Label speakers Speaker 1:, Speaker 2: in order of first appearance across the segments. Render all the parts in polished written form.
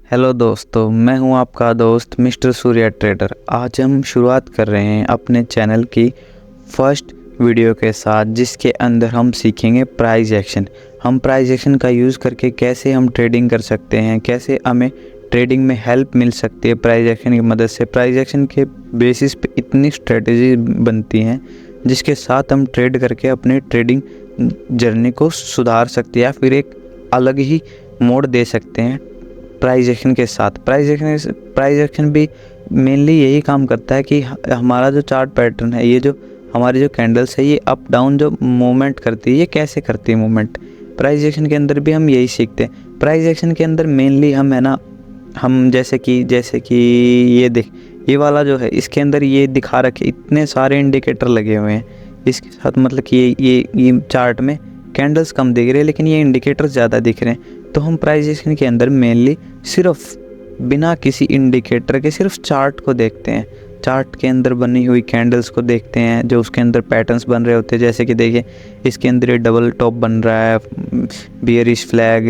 Speaker 1: Hello दोस्तों, मैं हूं आपका दोस्त मिस्टर सूर्या ट्रेडर। आज हम शुरुआत कर रहे हैं अपने चैनल की फर्स्ट वीडियो के साथ, जिसके अंदर हम सीखेंगे प्राइस एक्शन। हम प्राइस एक्शन का यूज़ करके कैसे हम ट्रेडिंग कर सकते हैं, कैसे हमें ट्रेडिंग में हेल्प मिल सकती है प्राइस एक्शन की मदद से। प्राइस एक्शन के बेसिस पे इतनी स्ट्रेटजी बनती हैं जिसके साथ हम ट्रेड करके अपनी ट्रेडिंग जर्नी को सुधार सकते हैं या फिर एक अलग ही मोड़ दे सकते हैं प्राइस एक्शन के साथ। प्राइस एक्शन भी मेनली यही काम करता है कि हमारा जो चार्ट पैटर्न है, ये जो हमारी जो कैंडल्स है, ये अप डाउन जो मूवमेंट करती है, ये कैसे करती है मूवमेंट। प्राइस एक्शन के अंदर भी हम यही सीखते हैं। प्राइस एक्शन के अंदर मेनली हम जैसे कि ये वाला जो है, इसके अंदर ये दिखा रखे इतने सारे इंडिकेटर लगे हुए हैं। इसके साथ मतलब कि ये चार्ट में कैंडल्स कम दिख रहे हैं लेकिन ये इंडिकेटर्स ज़्यादा दिख रहे हैं। तो हम प्राइस एक्शन के अंदर मेनली सिर्फ बिना किसी इंडिकेटर के सिर्फ चार्ट को देखते हैं। चार्ट के अंदर बनी हुई कैंडल्स को देखते हैं, जो उसके अंदर पैटर्न्स बन रहे होते हैं। जैसे कि देखिए, इसके अंदर ये डबल टॉप बन रहा है, bearish flag,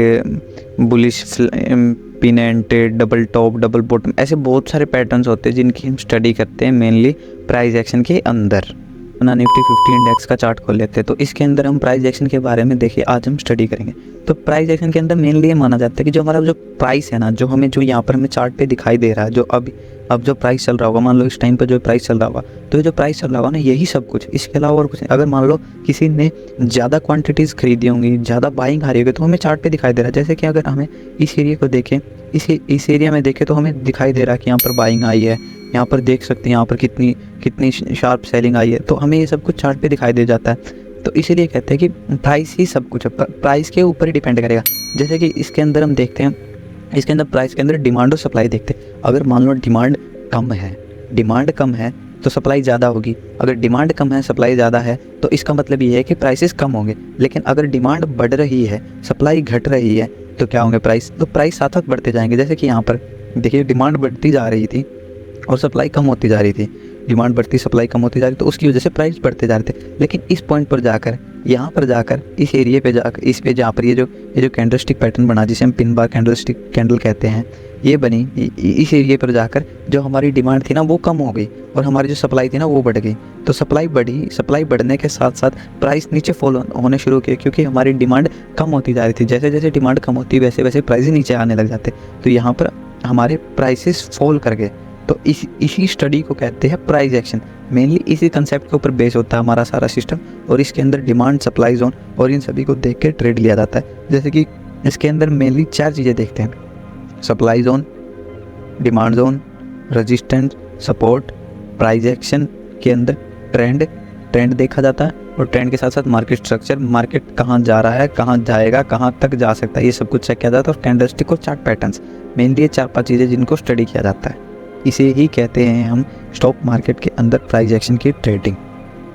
Speaker 1: bullish pennant, double top, double bottom, ऐसे बहुत सारे पैटर्न्स होते हैं जिनकी हम स्टडी करते हैं मेनली प्राइस एक्शन के अंदर। अपना निफ्टी 50 इंडेक्स का चार्ट खोल लेते हैं, तो इसके अंदर हम प्राइस एक्शन के बारे में देखिए आज हम स्टडी करेंगे। तो प्राइस एक्शन के अंदर मेनली ये माना जाता है कि जो हमारा जो प्राइस है ना, जो यहाँ पर हमें चार्ट पे दिखाई दे रहा है, जो अब जो प्राइस चल रहा होगा, मान लो इस टाइम पे जो प्राइस चल रहा होगा, तो जो प्राइस चल रहा होगा ना, यही सब कुछ, इसके अलावा और कुछ नहीं। अगर मान लो किसी ने ज़्यादा क्वांटिटीज़ खरीदी होंगी, ज़्यादा बाइंग आ रही होगी, तो हमें चार्ट पे दिखाई दे रहा है। जैसे कि अगर हमें इस एरिया को देखें, इस एरिया में देखें, तो हमें दिखाई दे रहा है कि यहाँ पर बाइंग आई है। यहाँ पर देख सकते हैं यहाँ पर कितनी शार्प सेलिंग आई है। तो हमें ये सब कुछ चार्ट पे दिखाई दे जाता है। तो इसीलिए कहते हैं कि प्राइस ही सब कुछ है, प्राइस के ऊपर ही डिपेंड करेगा। जैसे कि इसके अंदर हम देखते हैं, इसके अंदर प्राइस के अंदर डिमांड और सप्लाई देखते हैं। अगर मान लो डिमांड कम है तो सप्लाई ज़्यादा होगी। अगर डिमांड कम है, सप्लाई ज़्यादा है, तो इसका मतलब ये है कि प्राइसेस कम होंगे। लेकिन अगर डिमांड बढ़ रही है, सप्लाई घट रही है, तो क्या होंगे प्राइस? तो प्राइस साथ साथ बढ़ते जाएंगे। जैसे कि यहाँ पर देखिए, डिमांड बढ़ती जा रही थी और सप्लाई कम होती जा रही थी। डिमांड बढ़ती, सप्लाई कम होती जा रही, तो उसकी वजह से प्राइस बढ़ते जा रहे थे। लेकिन इस पॉइंट पर जाकर, यहाँ पर जाकर, इस एरिया पे जाकर, इस पे जहाँ पर ये जो कैंडलस्टिक पैटर्न बना, जिसे हम पिन बार कैंडल कहते हैं, ये बनी, इस एरिया पर जाकर जो हमारी डिमांड थी ना, वो कम हो गई और हमारी जो सप्लाई थी ना, वो बढ़ गई। तो सप्लाई बढ़ी, सप्लाई बढ़ने के साथ साथ प्राइस नीचे फॉल होने शुरू किए, क्योंकि हमारी डिमांड कम होती जा रही थी। जैसे जैसे डिमांड कम होती, वैसे वैसे प्राइस नीचे आने लग जाते। तो यहाँ पर हमारे प्राइसेस फॉल कर गए। तो इसी स्टडी को कहते हैं प्राइस एक्शन। मेनली इसी कंसेप्ट के ऊपर बेस होता है हमारा सारा सिस्टम, और इसके अंदर डिमांड, सप्लाई जोन और इन सभी को देख के ट्रेड लिया जाता है। जैसे कि इसके अंदर मेनली 4 चीज़ें देखते हैं: supply zone, demand zone, resistance, support. Price action के अंदर ट्रेंड देखा जाता है, और ट्रेंड के साथ साथ मार्केट स्ट्रक्चर, मार्केट कहाँ जा रहा है, कहाँ जाएगा, कहाँ तक जा सकता है, ये सब कुछ चेक किया जाता है। और कैंडलस्टिक और चार्ट पैटर्न्स, मेनली ये 4-5 चीज़ें जिनको स्टडी किया जाता है। इसे ही कहते हैं हम स्टॉक मार्केट के अंदर प्राइस एक्शन की ट्रेडिंग।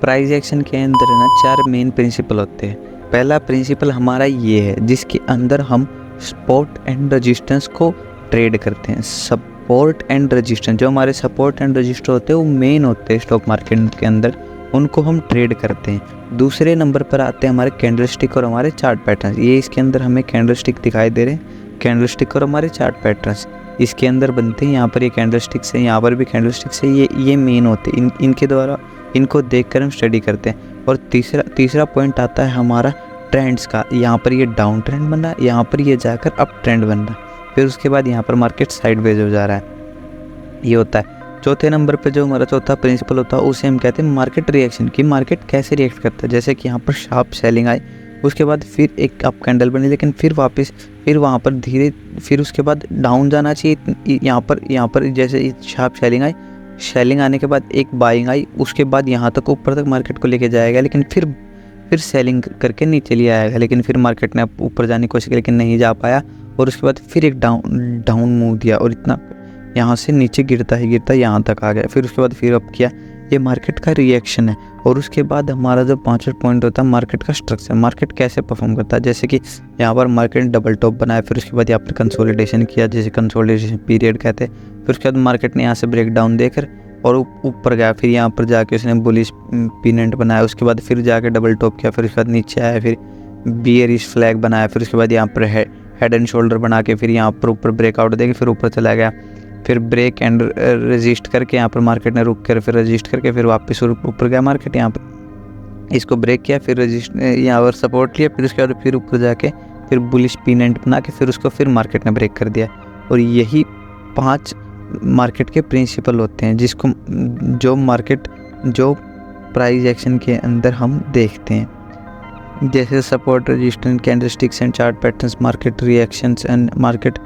Speaker 1: प्राइस एक्शन के अंदर ना 4 मेन प्रिंसिपल होते हैं। पहला प्रिंसिपल हमारा ये है, जिसके अंदर हम सपोर्ट एंड रेजिस्टेंस को ट्रेड करते हैं। सपोर्ट एंड रेजिस्टेंस, जो हमारे सपोर्ट एंड रेजिस्टेंस होते हैं, वो मेन होते हैं स्टॉक मार्केट के अंदर, उनको हम ट्रेड करते हैं। दूसरे नंबर पर आते हैं हमारे कैंडलस्टिक और हमारे चार्ट पैटर्न्स। ये इसके अंदर हमें कैंडलस्टिक दिखाई दे रहे हैं, कैंडलस्टिक और हमारे चार्ट पैटर्न्स इसके अंदर बनते हैं। यहाँ पर ये कैंडलस्टिक से, यहाँ पर भी कैंडलस्टिक से, ये मेन होते हैं। इनके द्वारा, इनको देखकर हम स्टडी करते हैं। और तीसरा पॉइंट आता है हमारा ट्रेंड्स का। यहाँ पर ये डाउन ट्रेंड बन रहा है, यहाँ पर ये जाकर अप ट्रेंड बन रहा है, फिर उसके बाद यहाँ पर मार्केट साइडवेज हो जा रहा है, ये होता है। चौथे नंबर पे जो हमारा चौथा प्रिंसिपल होता है, उसे हम कहते हैं मार्केट रिएक्शन, की मार्केट कैसे रिएक्ट करता है। जैसे कि यहाँ पर शार्प सेलिंग आई, उसके बाद फिर एक अप कैंडल बनी, लेकिन फिर वहाँ पर फिर उसके बाद डाउन जाना चाहिए। यहाँ पर जैसे शार्प सेलिंग आई, सेलिंग आने के बाद एक बाइंग आई, उसके बाद यहाँ तक ऊपर तक मार्केट को लेके जाएगा, लेकिन फिर सेलिंग करके नीचे ले आएगा। लेकिन फिर मार्केट ने ऊपर जाने की कोशिश की, लेकिन नहीं जा पाया, और उसके बाद फिर एक डाउन मूव दिया, और इतना यहाँ से नीचे गिरता यहाँ तक आ गया। फिर उसके बाद फिर अप किया। ये मार्केट का रिएक्शन है। और उसके बाद हमारा जो 5वां पॉइंट होता है मार्केट का स्ट्रक्चर, मार्केट कैसे परफॉर्म करता है। जैसे कि यहाँ पर मार्केट ने डबल टॉप बनाया, फिर उसके बाद यहाँ पर कंसोलिडेशन किया, जैसे कंसोलिडेशन पीरियड कहते हैं। फिर उसके बाद मार्केट ने यहाँ से ब्रेक डाउन देकर और ऊपर गया, फिर यहाँ पर जाके उसने बुलिश पिनेंट बनाया, उसके बाद फिर जाके डबल टॉप किया, फिर उसके बाद नीचे आया, फिर बियरिश फ्लैग बनाया, फिर उसके बाद यहाँ पर हेड एंड शोल्डर बना के फिर यहाँ पर ऊपर ब्रेकआउट देके फिर ऊपर चला गया, फिर ब्रेक एंड रजिस्ट करके यहाँ पर मार्केट ने रुक कर फिर रजिस्ट करके फिर वापस ऊपर गया मार्केट, यहाँ पर इसको ब्रेक किया, फिर रजिस्ट यहाँ पर सपोर्ट लिया, फिर उसके बाद फिर ऊपर जाके फिर बुलिश पिन एंड बना के फिर उसको फिर मार्केट ने ब्रेक कर दिया। और यही 5 मार्केट के प्रिंसिपल होते हैं जिसको जो प्राइस एक्शन के अंदर हम देखते हैं, जैसे support, resistance, candlesticks and chart patterns, market reactions and market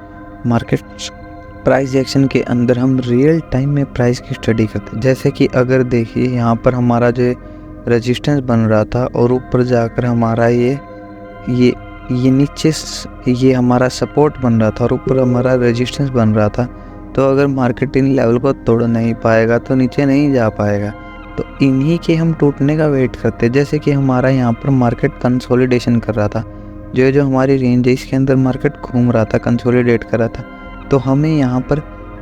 Speaker 1: price action के अंदर हम रियल टाइम में प्राइस की स्टडी करते हैं। जैसे कि अगर देखिए यहाँ पर हमारा जो रेजिस्टेंस बन रहा था और ऊपर जाकर हमारा ये नीचे ये हमारा सपोर्ट बन रहा था और ऊपर हमारा रेजिस्टेंस बन रहा था, तो अगर मार्केट इन लेवल को तोड़ नहीं पाएगा तो नीचे नहीं जा पाएगा। तो इन्हीं के हम टूटने का वेट करते हैं। जैसे कि हमारा यहाँ पर मार्केट कंसोलिडेशन कर रहा था, जो हमारी रेंज है इसके अंदर मार्केट घूम रहा था, कंसोलिडेट कर रहा था, तो हमें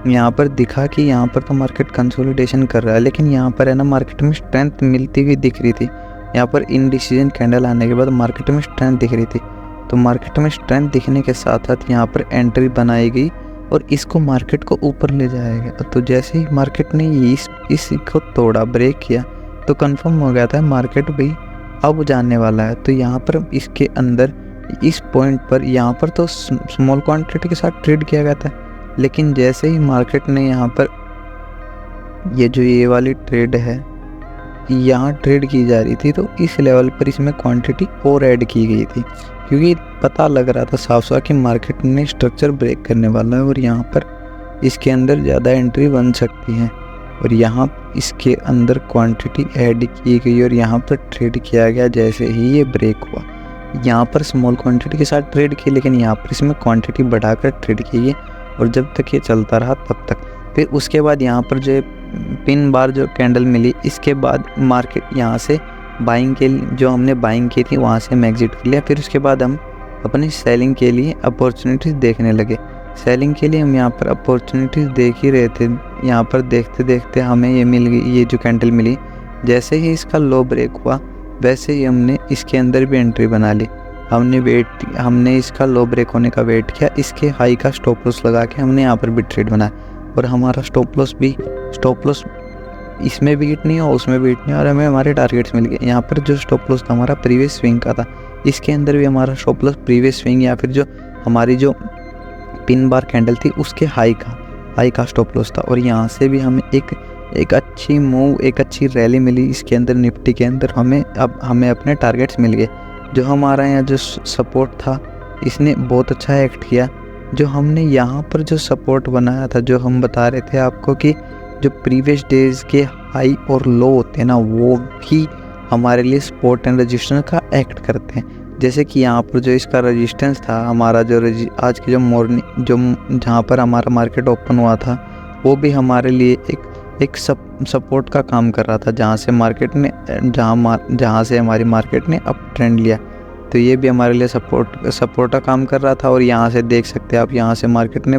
Speaker 1: यहाँ पर दिखा कि यहाँ पर तो मार्केट कंसोलिडेशन कर रहा है, लेकिन यहाँ पर है ना मार्केट में स्ट्रेंथ मिलती हुई दिख रही थी। यहाँ पर इनडिसीजन कैंडल आने के बाद मार्केट में स्ट्रेंथ दिख रही थी, तो मार्केट में स्ट्रेंथ दिखने के साथ साथ यहाँ पर एंट्री बनाई गई और इसको मार्केट को ऊपर ले जाएगा। तो जैसे ही मार्केट ने इसको तोड़ा, ब्रेक किया, तो कंफर्म हो गया था मार्केट भी अब जाने वाला है। तो यहाँ पर इसके अंदर इस पॉइंट पर यहाँ पर तो स्मॉल क्वांटिटी के साथ ट्रेड किया गया था, लेकिन जैसे ही मार्केट ने यहाँ पर ये वाली ट्रेड है यहाँ ट्रेड की जा रही थी, तो इस लेवल पर इसमें क्वांटिटी और ऐड की गई थी, क्योंकि पता लग रहा था साफ साफ कि मार्केट ने स्ट्रक्चर ब्रेक करने वाला है और यहाँ पर इसके अंदर ज़्यादा एंट्री बन सकती है। और यहाँ इसके अंदर क्वांटिटी ऐड की गई और यहाँ पर ट्रेड किया गया। जैसे ही ये ब्रेक हुआ, यहाँ पर स्मॉल क्वांटिटी के साथ ट्रेड की, लेकिन यहाँ पर इसमें क्वांटिटी बढ़ाकर ट्रेड की है और जब तक ये चलता रहा तब तक। फिर उसके बाद यहाँ पर जो पिन बार जो कैंडल मिली, इसके बाद मार्केट यहाँ से बाइंग के लिए जो हमने बाइंग की थी वहाँ से हम एग्जिट कर लिया। फिर उसके बाद हम अपनी सेलिंग के लिए अपॉर्चुनिटीज़ देखने लगे। सेलिंग के लिए हम यहाँ पर अपॉर्चुनिटीज़ देख ही रहे थे। यहाँ पर देखते देखते हमें ये मिल गई, ये जो कैंडल मिली, जैसे ही इसका लो ब्रेक हुआ वैसे ही हमने इसके अंदर भी एंट्री बना ली। हमने इसका लो ब्रेक होने का वेट किया, इसके हाई का स्टॉप लॉस लगा के हमने यहाँ पर भी ट्रेड बनाया और हमारा स्टॉप लॉस इसमें भी हिट नहीं और उसमें भी हिट नहीं और हमें हमारे टारगेट्स मिल गए। यहाँ पर जो स्टॉप लॉस था हमारा प्रीवियस स्विंग का था, इसके अंदर भी हमारा स्टॉप लॉस प्रीवियस स्विंग या फिर जो हमारी जो पिन बार कैंडल थी उसके हाई का स्टॉप लॉस था। और यहाँ से भी हमें एक अच्छी मूव, एक अच्छी रैली मिली इसके अंदर, निफ्टी के अंदर हमें अपने टारगेट्स मिल गए। जो हमारा यहाँ जो सपोर्ट था इसने बहुत अच्छा एक्ट किया। जो हमने यहाँ पर जो सपोर्ट बनाया था, जो हम बता रहे थे आपको कि जो प्रीवियस डेज के हाई और लो होते हैं ना, वो भी हमारे लिए सपोर्ट एंड रेजिस्टेंस का एक्ट करते हैं। जैसे कि यहाँ पर जो इसका रेजिस्टेंस था हमारा, जो आज की जो मॉर्निंग जो जहाँ पर हमारा मार्केट ओपन हुआ था, वो भी हमारे लिए एक सपोर्ट का काम कर रहा था, जहाँ से हमारी मार्केट ने अप ट्रेंड लिया। तो ये भी हमारे लिए सपोर्ट का काम कर रहा था। और यहाँ से देख सकते हैं आप, यहाँ से मार्केट ने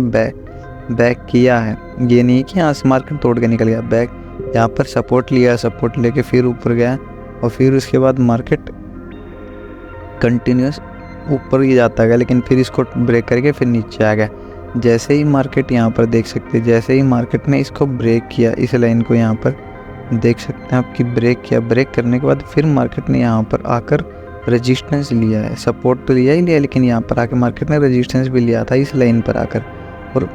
Speaker 1: बैक किया है, ये नहीं कि यहाँ से मार्केट तोड़ के निकल गया, बैक यहाँ पर सपोर्ट लिया, सपोर्ट लेके फिर ऊपर गया और फिर उसके बाद मार्केट कंटिन्यूस ऊपर ही जाता गया, लेकिन फिर इसको ब्रेक करके फिर नीचे आ गया। जैसे ही मार्केट यहाँ पर देख सकते हैं, जैसे ही मार्केट ने इसको ब्रेक किया, इस लाइन को यहाँ पर देख सकते हैं आप कि ब्रेक किया, ब्रेक करने के बाद फिर मार्केट ने यहाँ पर आकर रेजिस्टेंस लिया है। सपोर्ट तो लिया ही लिया, लेकिन यहाँ पर आकर मार्केट ने रेजिस्टेंस भी लिया था इस लाइन पर आकर, और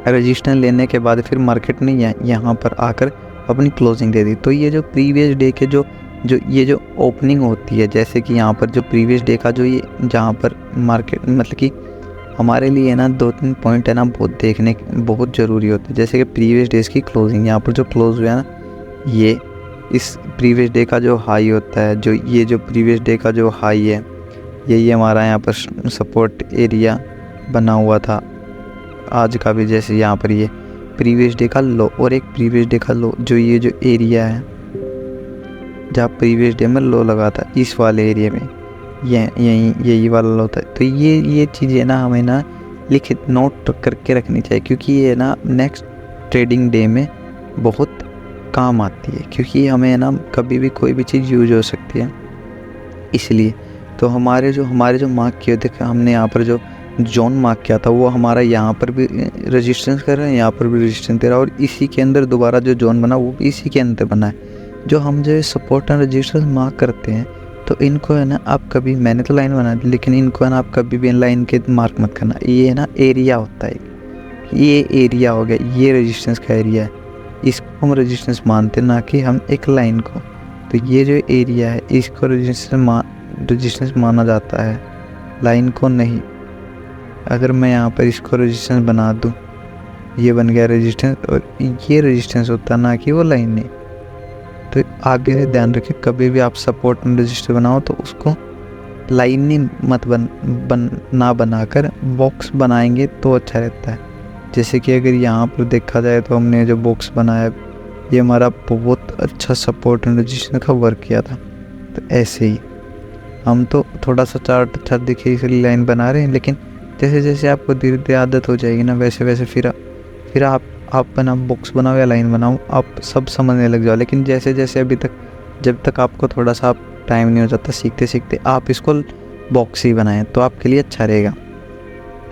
Speaker 1: रेजिस्टेंस लेने के बाद फिर मार्केट ने यहाँ पर आकर अपनी क्लोजिंग दे दी। तो ये जो प्रीवियस डे के जो ओपनिंग होती है, जैसे कि यहाँ पर जो प्रीवियस डे का जो ये जहाँ पर मार्केट मतलब कि हमारे लिए ना 2-3 पॉइंट है ना बहुत ज़रूरी होते हैं। जैसे कि प्रीवियस डेज की क्लोजिंग, यहाँ पर जो क्लोज हुआ है ना, ये इस प्रीवियस डे का जो हाई होता है, जो प्रीवियस डे का जो हाई है, यही हमारा यहाँ पर सपोर्ट एरिया बना हुआ था आज का भी। जैसे यहाँ पर ये प्रीवियस डे का लो और एक प्रीवियस डे का लो, जो ये जो एरिया है जहाँ प्रीवियस डे में लो लगा था, इस वाले एरिया में यही वाला लो था। तो ये चीज़ें ना हमें ना नोट करके रखनी चाहिए, क्योंकि ये ना नेक्स्ट ट्रेडिंग डे में बहुत काम आती है, क्योंकि हमें ना कभी भी कोई भी चीज़ यूज हो सकती है। इसलिए तो हमारे जो मार्क किए थे, हमने यहाँ पर जो जोन मार्क किया था वो हमारा यहाँ पर भी रेजिस्टेंस कर रहा है, यहाँ पर भी रेजिस्टेंस दे रहा है, और इसी के अंदर दोबारा जो जोन बना वो भी इसी के अंदर बना है। जो हम जो सपोर्ट एंड रेजिस्टेंस मार्क करते हैं तो इनको है ना आप कभी, मैंने तो लाइन बना दी, लेकिन इनको है ना आप कभी भी लाइन के मार्क मत करना। ये है ना एरिया होता है, ये एरिया हो गया, ये रेजिस्टेंस का एरिया है, इसको हम रेजिस्टेंस मानते हैं, ना कि हम एक लाइन को। तो ये जो एरिया है इसको रेजिस्टेंस माना जाता है, लाइन को नहीं। अगर मैं यहाँ पर इसको रेजिस्टेंस बना दूँ, ये बन गया रेजिस्टेंस, और ये रेजिस्टेंस होता है, ना कि वो लाइन नहीं। तो आगे से ध्यान रखें, कभी भी आप सपोर्ट एंड रेजिस्टेंस बनाओ तो उसको लाइनी मत ना बनाकर बॉक्स बनाएंगे तो अच्छा रहता है। जैसे कि अगर यहाँ पर देखा जाए तो हमने जो बॉक्स बनाया ये हमारा बहुत अच्छा सपोर्ट एंड रेजिस्टेंस का वर्क किया था। तो ऐसे ही हम तो थोड़ा सा चार्ट अच्छा दिखे इसलिए लाइन बना रहे हैं, लेकिन जैसे जैसे आपको धीरे धीरे आदत हो जाएगी ना, वैसे वैसे फिर आप बना बॉक्स बनाओ या लाइन बनाओ, आप सब समझने लग जाओ। लेकिन जैसे जैसे अभी तक, जब तक आपको थोड़ा सा टाइम नहीं हो जाता सीखते सीखते, आप इसको बॉक्स ही बनाएं तो आपके लिए अच्छा रहेगा।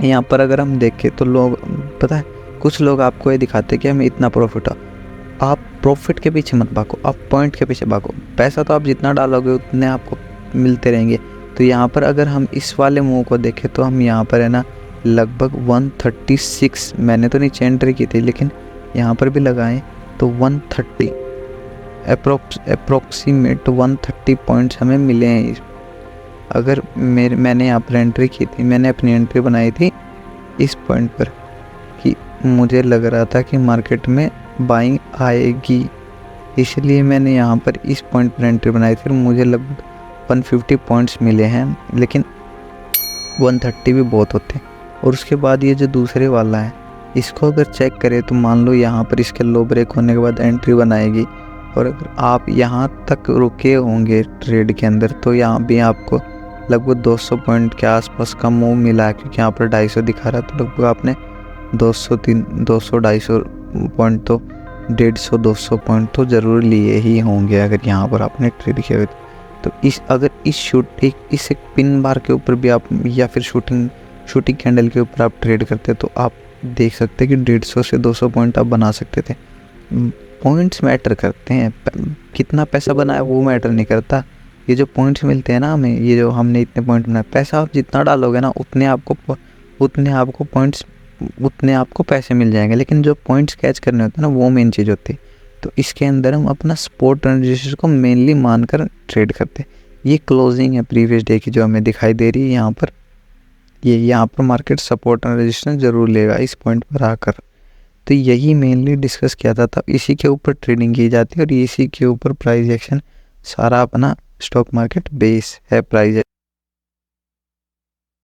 Speaker 1: यहाँ पर अगर हम देखें तो लोग, पता है कुछ लोग आपको ये दिखाते हैं कि हमें इतना प्रॉफिट हो। आप प्रॉफिट के पीछे मत भागो, आप पॉइंट के पीछे भागो। पैसा तो आप जितना डालोगे उतने आपको मिलते रहेंगे। तो यहाँ पर अगर हम इस वाले मूव को देखें तो हम यहाँ पर है ना लगभग 136, मैंने तो नीचे एंट्री की थी लेकिन यहाँ पर भी लगाएं तो 130 अप्रोक्सीमेट 130 पॉइंट्स हमें मिले हैं। अगर मैंने यहाँ पर एंट्री की थी, मैंने अपनी एंट्री बनाई थी इस पॉइंट पर कि मुझे लग रहा था कि मार्केट में बाइंग आएगी, इसलिए मैंने यहाँ पर इस पॉइंट पर एंट्री बनाई थी। मुझे लगभग 150 पॉइंट्स मिले हैं, लेकिन 130 भी बहुत होते हैं। और उसके बाद ये जो दूसरे वाला है इसको अगर चेक करें तो मान लो यहाँ पर इसके लो ब्रेक होने के बाद एंट्री बनाएगी, और अगर आप यहाँ तक रुके होंगे ट्रेड के अंदर तो यहाँ भी आपको लगभग 200 पॉइंट के आसपास का मूव मिला है, क्योंकि यहाँ पर 250 दिखा रहा है। तो लगभग आपने 200-250 पॉइंट तो 150-200 पॉइंट तो ज़रूर लिए ही होंगे अगर यहाँ पर आपने ट्रेड किया हुआ। तो अगर इस एक पिन बार के ऊपर भी आप, या फिर शूटिंग कैंडल के ऊपर आप ट्रेड करते तो आप देख सकते कि 150 से 200 पॉइंट आप बना सकते थे। पॉइंट्स मैटर करते हैं, कितना पैसा बनाया वो मैटर नहीं करता। ये जो पॉइंट्स मिलते हैं ना हमें, ये जो हमने इतने पॉइंट बनाए, पैसा आप जितना डालोगे ना उतने आपको पॉइंट्स, उतने आपको पैसे मिल जाएंगे। लेकिन जो पॉइंट्स कैच करने होते हैं ना वो मेन चीज़ होती है। तो इसके अंदर हम अपना सपोर्ट एंड रेजिस्टेंस को मेनली मानकर ट्रेड करते हैं। ये क्लोजिंग है प्रीवियस डे की जो हमें दिखाई दे रही है यहाँ पर, यहाँ पर मार्केट सपोर्ट एंड रेजिस्टेंस ज़रूर लेगा इस पॉइंट पर आकर। तो यही मेनली डिस्कस किया था इसी के ऊपर ट्रेडिंग की जाती है, और इसी के ऊपर प्राइस एक्शन सारा अपना स्टॉक मार्केट बेस है। प्राइस